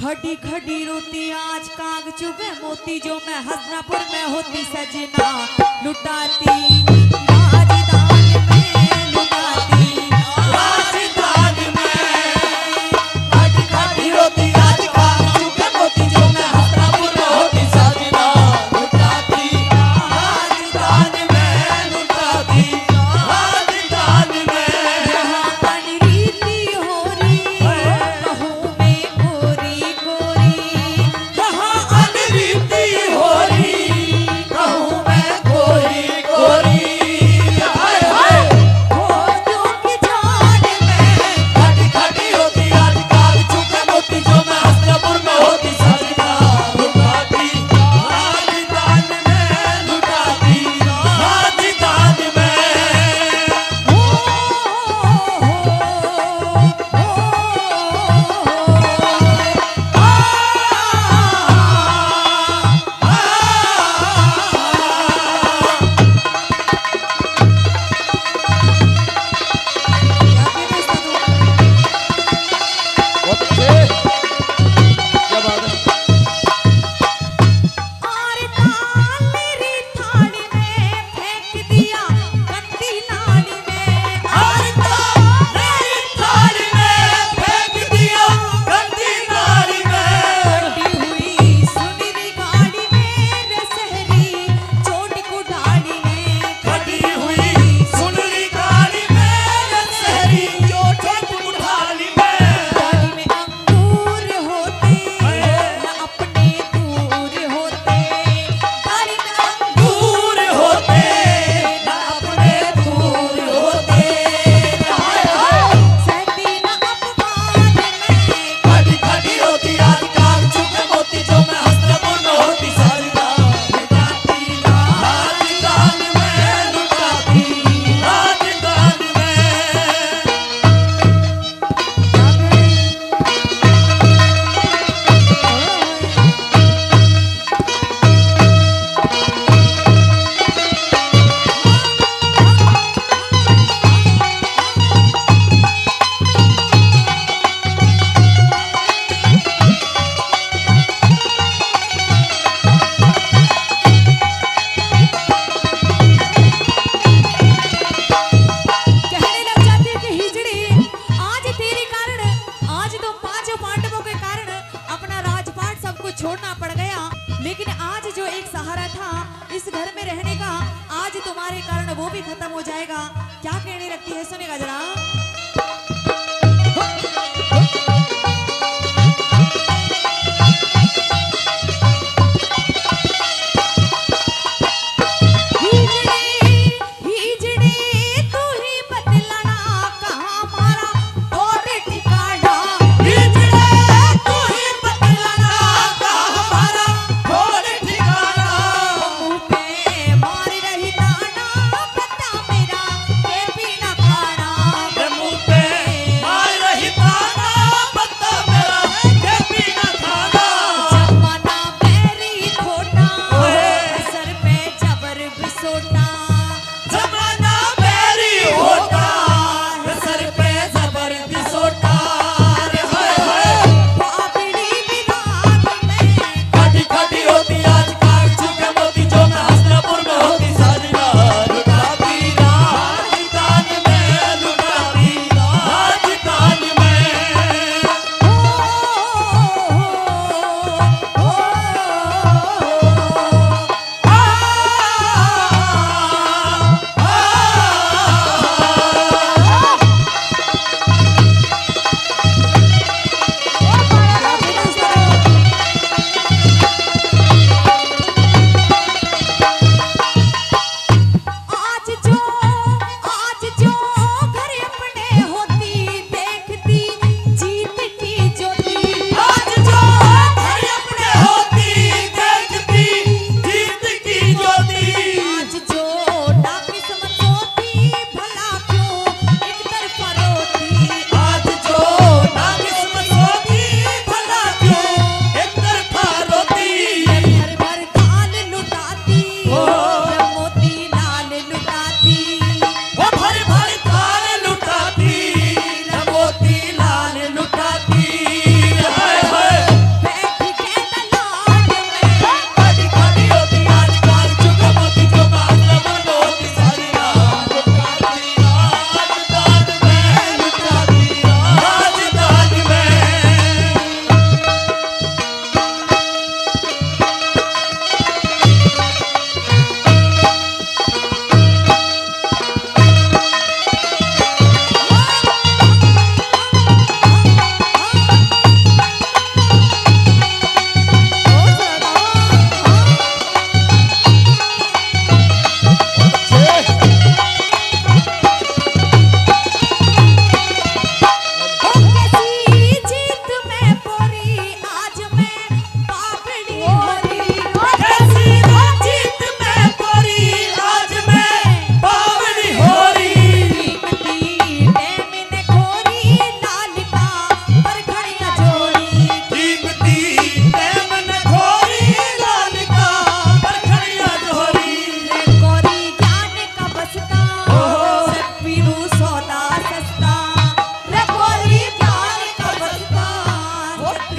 खड़ी खड़ी रोती आज काग चुभे मोती, जो मैं हसनापुर में होती सजना लुटाती राजदान में, लुटाती राजदान में। खड़ी खड़ी रोती आज काग चुभे मोती, जो मैं हसनापुर में होती सजना लुटाती राजदान में, लुटाती राजदान में। यहाँ अनरीति हो रही कहूँ में गोरी गोरी, यहाँ अनरीति हो रही कहूँ मैं गोरी गोरी। हाय हाय खोजों की जान में खड़ी खड़ी होती आज काग चुभे मोती, जो मैं हसनापुर में होती सजना लुटाती राजदान में, लुटाती राजदान में। छोड़ना पड़ गया, लेकिन आज जो एक सहारा था इस घर में रहने का, आज तुम्हारे कारण वो भी खत्म हो जाएगा। क्या कहने लगती है सुनेगा जरा। मार रही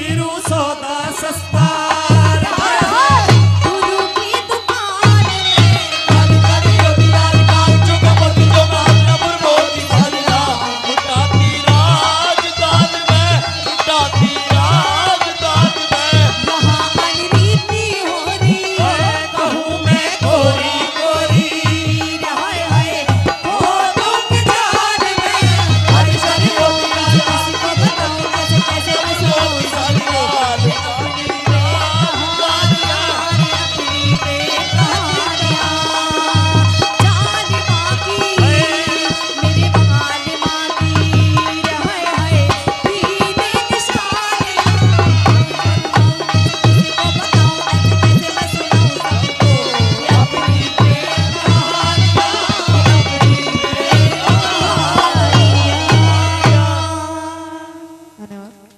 फिरू सौदा सस्ता